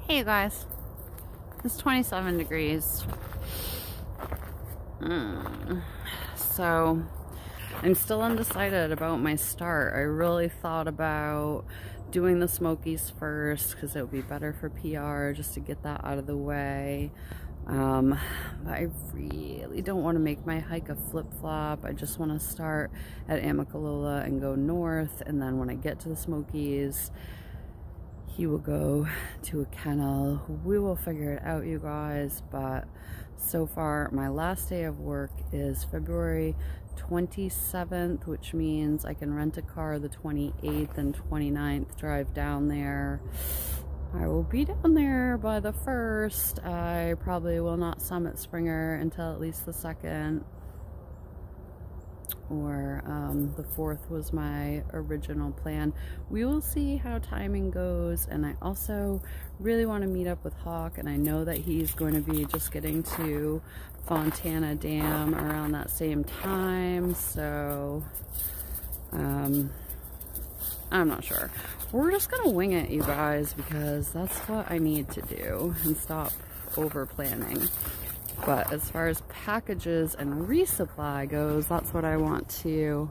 Hey you guys, it's 27 degrees. So I'm still undecided about my start. I really thought about doing the Smokies first because it would be better for PR just to get that out of the way. But I really don't want to make my hike a flip-flop. I just want to start at Amicalola and go north, and then when I get to the Smokies, he will go to a kennel. We will figure it out, you guys, but so far my last day of work is February 27th, which means I can rent a car the 28th and 29th, drive down there. I will be down there by the 1st. I probably will not summit Springer until at least the 2nd, or the 4th was my original plan. We will see how timing goes, and I also really want to meet up with Hawk, and I know that he's going to be just getting to Fontana Dam around that same time, so I'm not sure. We're just gonna wing it, you guys, because that's what I need to do and stop over planning. But as far as packages and resupply goes, that's what I want to...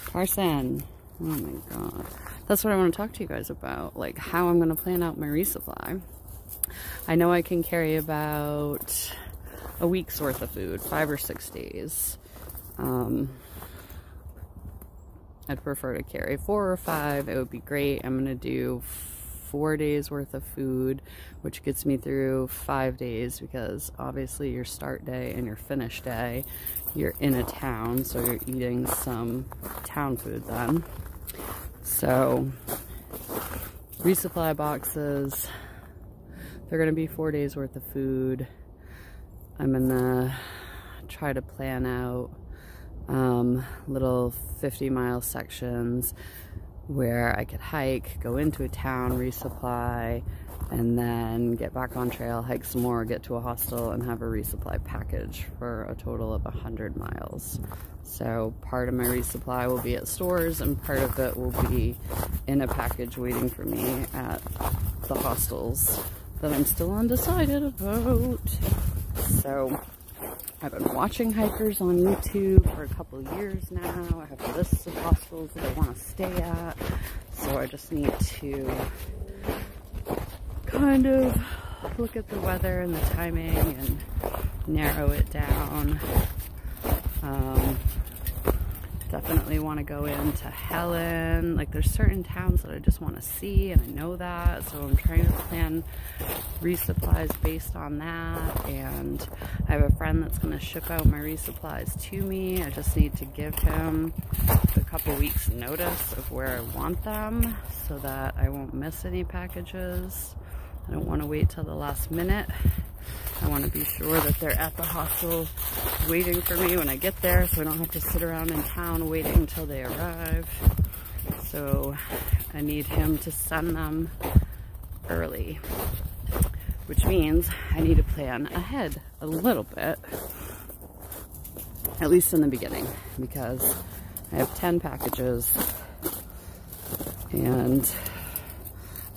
Carson, oh my god. That's what I want to talk to you guys about, like how I'm gonna plan out my resupply. I know I can carry about a week's worth of food, 5 or 6 days. I'd prefer to carry 4 or 5. It would be great. I'm gonna do 4 days worth of food, which gets me through 5 days, because obviously your start day and your finish day, you're in a town, so you're eating some town food then. So resupply boxes, they're gonna be 4 days worth of food. I'm gonna try to plan out little 50-mile sections where I could hike, go into a town, resupply, and then get back on trail, hike some more, get to a hostel, and have a resupply package for a total of 100 miles. So part of my resupply will be at stores, and part of it will be in a package waiting for me at the hostels that I'm still undecided about. So I've been watching hikers on YouTube for a couple of years now. I have lists of hostels that I want to stay at, so I just need to kind of look at the weather and the timing and narrow it down. Definitely want to go into Helen. Like, there's certain towns that I just want to see, and I know that, so I'm trying to plan resupplies based on that. And I have a friend that's going to ship out my resupplies to me. I just need to give him a couple weeks notice of where I want them so that I won't miss any packages. I don't want to wait till the last minute. I want to be sure that they're at the hostel waiting for me when I get there, so I don't have to sit around in town waiting until they arrive. So I need him to send them early, which means I need to plan ahead a little bit, at least in the beginning, because I have 10 packages, and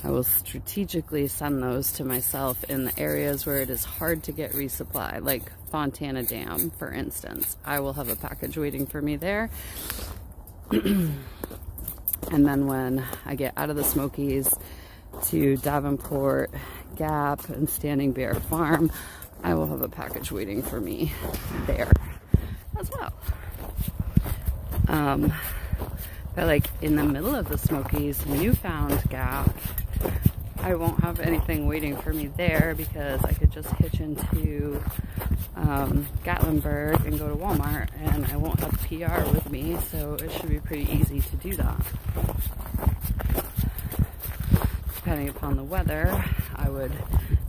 I will strategically send those to myself in the areas where it is hard to get resupply, like Fontana Dam, for instance. I will have a package waiting for me there. And then when I get out of the Smokies to Davenport, Gap, and Standing Bear Farm, I will have a package waiting for me there as well. But like in the middle of the Smokies, Newfound Gap, I won't have anything waiting for me there, because I could just hitch into Gatlinburg and go to Walmart, and I won't have PR with me, so it should be pretty easy to do that. Depending upon the weather, I would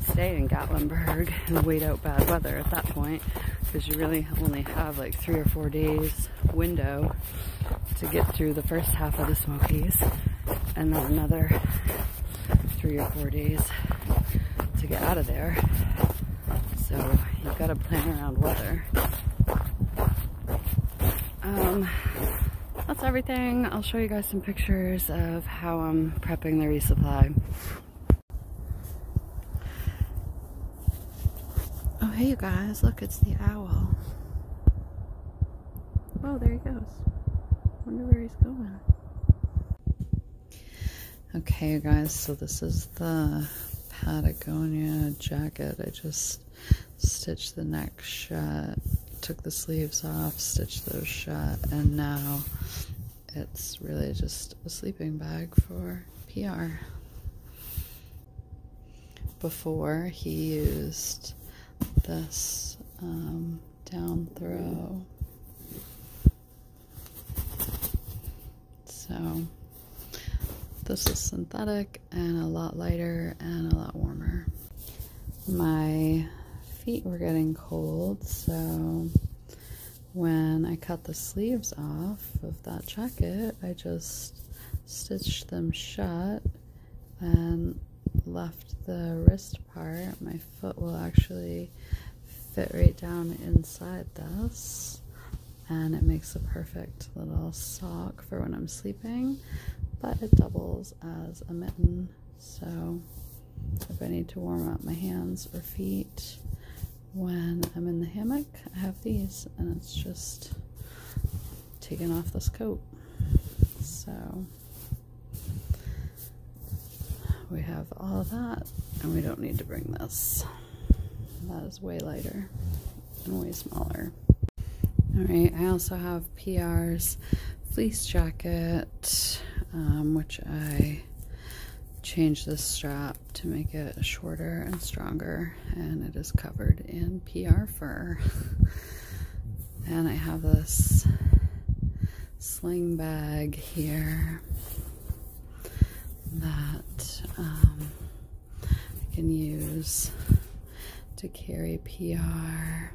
stay in Gatlinburg and wait out bad weather at that point, because you really only have like 3 or 4 days window to get through the first half of the Smokies, and then another 3 or 4 days to get out of there. So you've got to plan around weather. That's everything. I'll show you guys some pictures of how I'm prepping the resupply. hey you guys, look, it's the owl. Oh, there he goes. Wonder where he's going. Okay, you guys, so this is the Patagonia jacket. I just stitched the neck shut, took the sleeves off, stitched those shut, and now it's really just a sleeping bag for PR. Before, he used this down throw. So this is synthetic and a lot lighter and a lot warmer. My feet were getting cold, so when I cut the sleeves off of that jacket, I just stitched them shut and left the wrist part. My foot will actually fit right down inside this, and it makes a perfect little sock for when I'm sleeping, but it doubles as a mitten, so if I need to warm up my hands or feet when I'm in the hammock, I have these, and it's just taking off this coat. So we have all of that, and we don't need to bring this. That is way lighter and way smaller. Alright, I also have PR's fleece jacket, which I changed the strap to make it shorter and stronger, and it is covered in PR fur. And I have this sling bag here that I can use to carry PR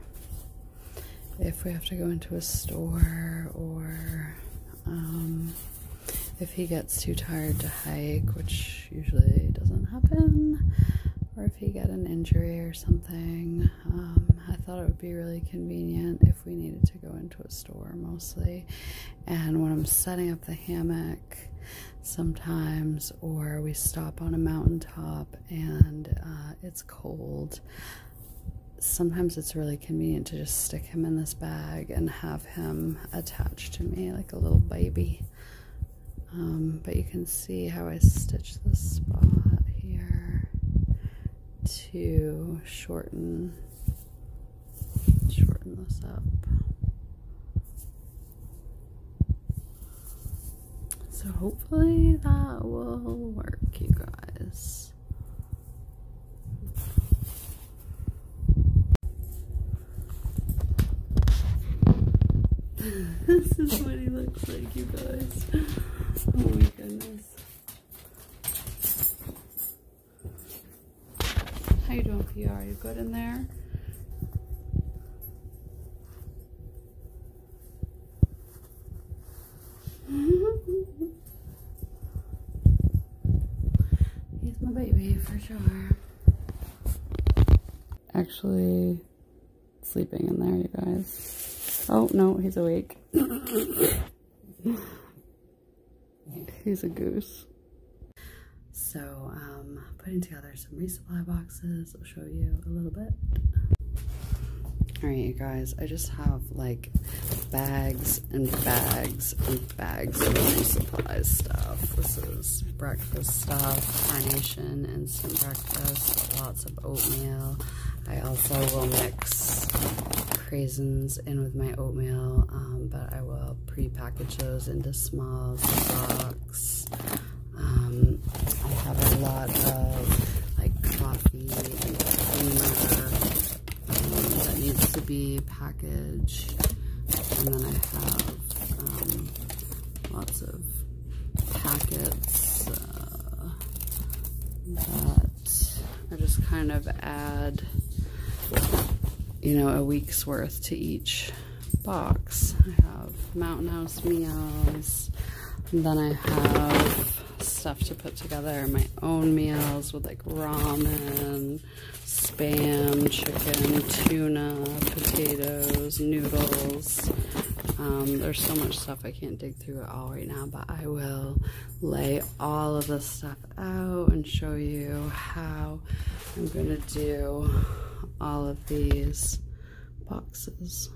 if we have to go into a store, or if he gets too tired to hike, which usually doesn't happen, or if he got an injury or something. I thought it would be really convenient if we needed to go into a store mostly, and when I'm setting up the hammock sometimes, or we stop on a mountaintop and it's cold, sometimes it's really convenient to just stick him in this bag and have him attached to me like a little baby. But you can see how I stitched this spot here to shorten this up. So hopefully that will work, you guys. This is what he looks like, you guys. Oh my goodness. How you doing, PR? You good in there? He's my baby for sure. Actually sleeping in there, you guys. Oh no, he's awake. He's a goose. So, putting together some resupply boxes. I'll show you a little bit. Alright, you guys, I just have like bags and bags and bags of resupply stuff. This is breakfast stuff, Carnation instant breakfast, lots of oatmeal. I also will mix raisins in with my oatmeal, but I will pre-package those into small blocks. I have a lot of like coffee and creamer that needs to be packaged, and then I have lots of packets that I just kind of add, you know, a week's worth to each box. I have Mountain House meals, and then I have stuff to put together my own meals with like ramen, spam, chicken, tuna, potatoes, noodles. There's so much stuff I can't dig through it all right now, but I will lay all of this stuff out and show you how I'm going to do all of these boxes.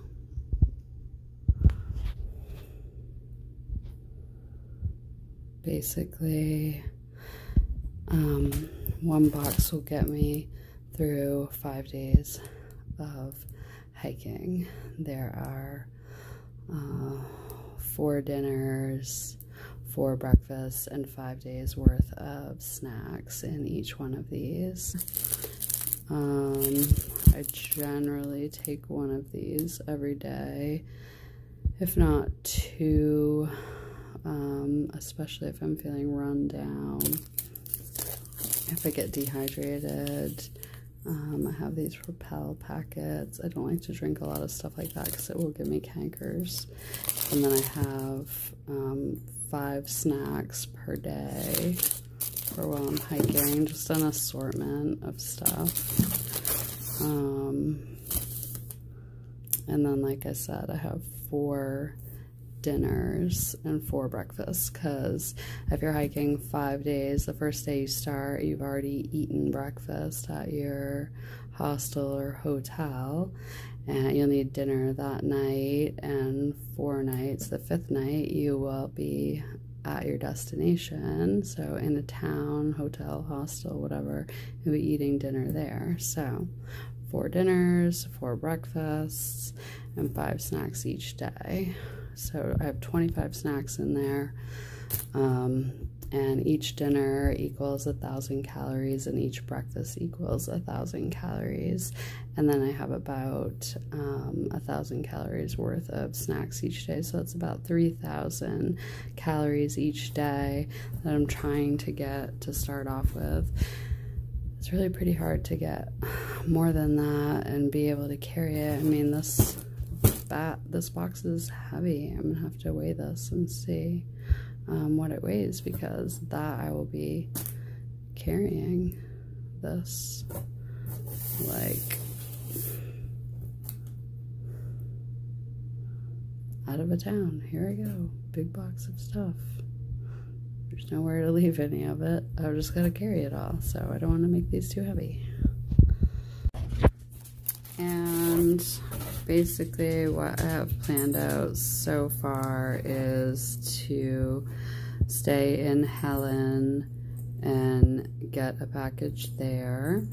Basically, one box will get me through 5 days of hiking. There are 4 dinners, 4 breakfasts, and 5 days worth of snacks in each one of these. I generally take one of these every day, if not 2, especially if I'm feeling run down. If I get dehydrated, I have these Repel packets. I don't like to drink a lot of stuff like that because it will give me cankers. And then I have 5 snacks per day for while I'm hiking, just an assortment of stuff. And then, like I said, I have 4 dinners and 4 breakfasts, because if you're hiking 5 days, the first day you start, you've already eaten breakfast at your hostel or hotel, and you'll need dinner that night, and 4 nights. The 5th night you will be at your destination, so in a town, hotel, hostel, whatever, you'll be eating dinner there. So 4 dinners, 4 breakfasts, and 5 snacks each day. So I have 25 snacks in there, and each dinner equals 1,000 calories, and each breakfast equals 1,000 calories. And then I have about 1,000 calories worth of snacks each day, so it's about 3,000 calories each day that I'm trying to get to start off with. It's really pretty hard to get more than that and be able to carry it. I mean, this box is heavy. I'm gonna have to weigh this and see what it weighs, because that I will be carrying this like out of a town. Here I go, big box of stuff. There's nowhere to leave any of it. I've just got to carry it all, so I don't want to make these too heavy. And basically what I have planned out so far is to stay in Helen and get a package there,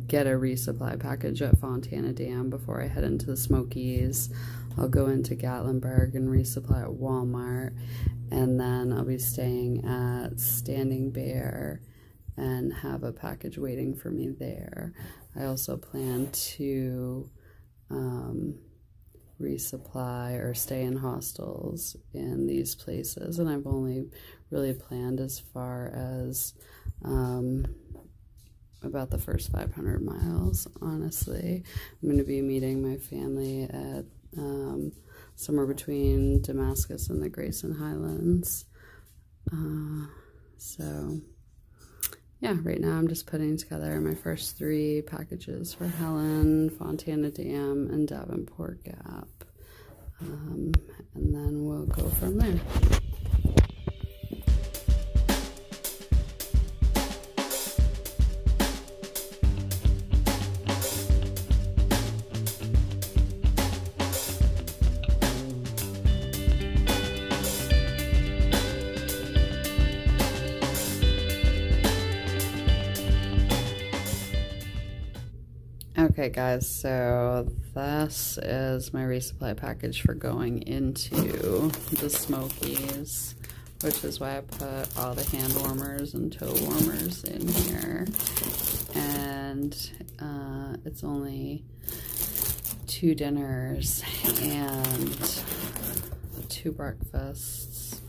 get a resupply package at Fontana Dam before I head into the Smokies. I'll go into Gatlinburg and resupply at Walmart, and then I'll be staying at Standing Bear and have a package waiting for me there. I also plan to resupply or stay in hostels in these places, and I've only really planned as far as about the first 500 miles, honestly. I'm going to be meeting my family at somewhere between Damascus and the Grayson Highlands. So yeah, right now I'm just putting together my first 3 packages for Helen, Fontana Dam, and Davenport Gap. And then we'll go from there. Okay guys, so this is my resupply package for going into the Smokies, which is why I put all the hand warmers and toe warmers in here. And it's only 2 dinners and 2 breakfasts.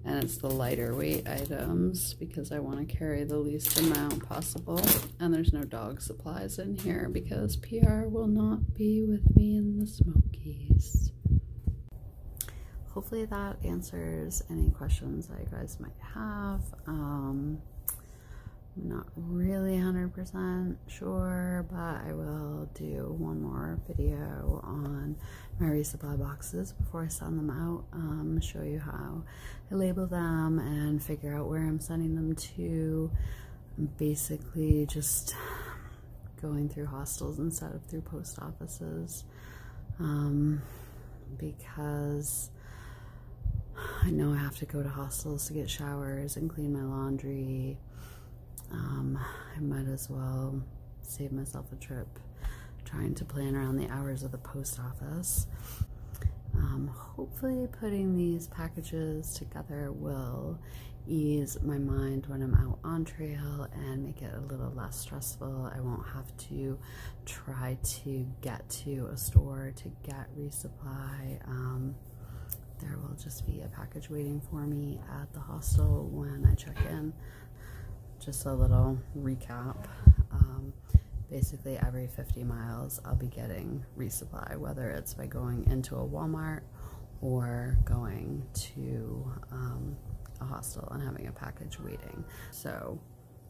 And it's the lighter weight items because I want to carry the least amount possible. And there's no dog supplies in here because PR will not be with me in the Smokies. Hopefully that answers any questions that you guys might have. I'm not really 100% sure, but I will do one more video on my resupply boxes before I send them out. Show you how I label them and figure out where I'm sending them to. Basically just going through hostels instead of through post offices, because I know I have to go to hostels to get showers and clean my laundry. I might as well save myself a trip trying to plan around the hours of the post office. Hopefully putting these packages together will ease my mind when I'm out on trail and make it a little less stressful. I won't have to try to get to a store to get resupply. There will just be a package waiting for me at the hostel when I check in. Just a little recap. Basically every 50 miles I'll be getting resupply, whether it's by going into a Walmart or going to a hostel and having a package waiting. So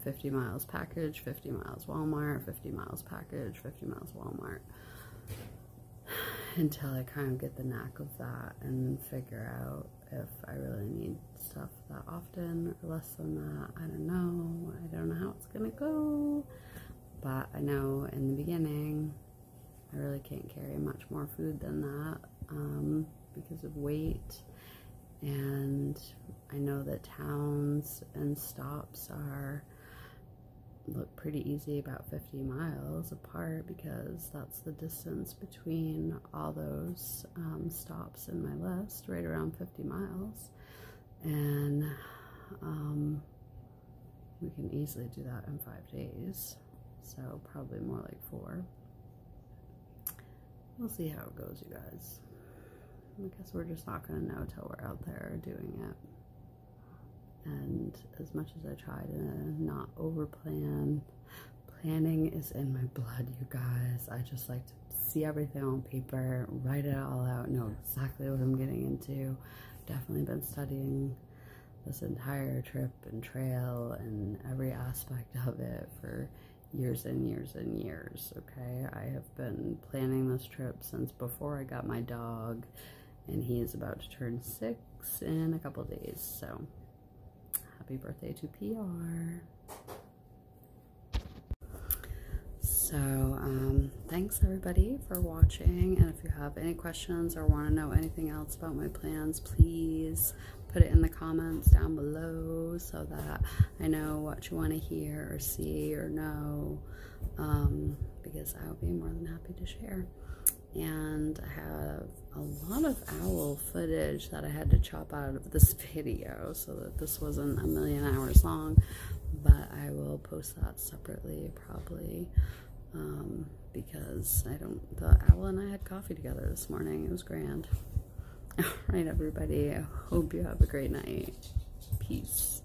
50 miles package, 50 miles Walmart, 50 miles package, 50 miles Walmart, until I kind of get the knack of that and figure out if I really need stuff that often or less than that. I don't know how it's gonna go, but I know in the beginning I really can't carry much more food than that because of weight. And I know that towns and stops look pretty easy, about 50 miles apart, because that's the distance between all those stops in my list, right around 50 miles. And we can easily do that in 5 days, so probably more like 4. We'll see how it goes, you guys. I guess we're just not going to know till we're out there doing it. And as much as I try to not over plan, planning is in my blood, you guys. I just like to see everything on paper, write it all out, know exactly what I'm getting into. Definitely been studying this entire trip and trail and every aspect of it for years and years and years, okay? I have been planning this trip since before I got my dog, and he is about to turn 6 in a couple days, so happy birthday to PR. So thanks everybody for watching, and if you have any questions or want to know anything else about my plans, please put it in the comments down below so that I know what you want to hear or see or know, because I'll be more than happy to share. And I have a lot of owl footage that I had to chop out of this video so that this wasn't a million hours long, but I will post that separately probably, because the owl and I had coffee together this morning. It was grand. All right, everybody, I hope you have a great night. Peace.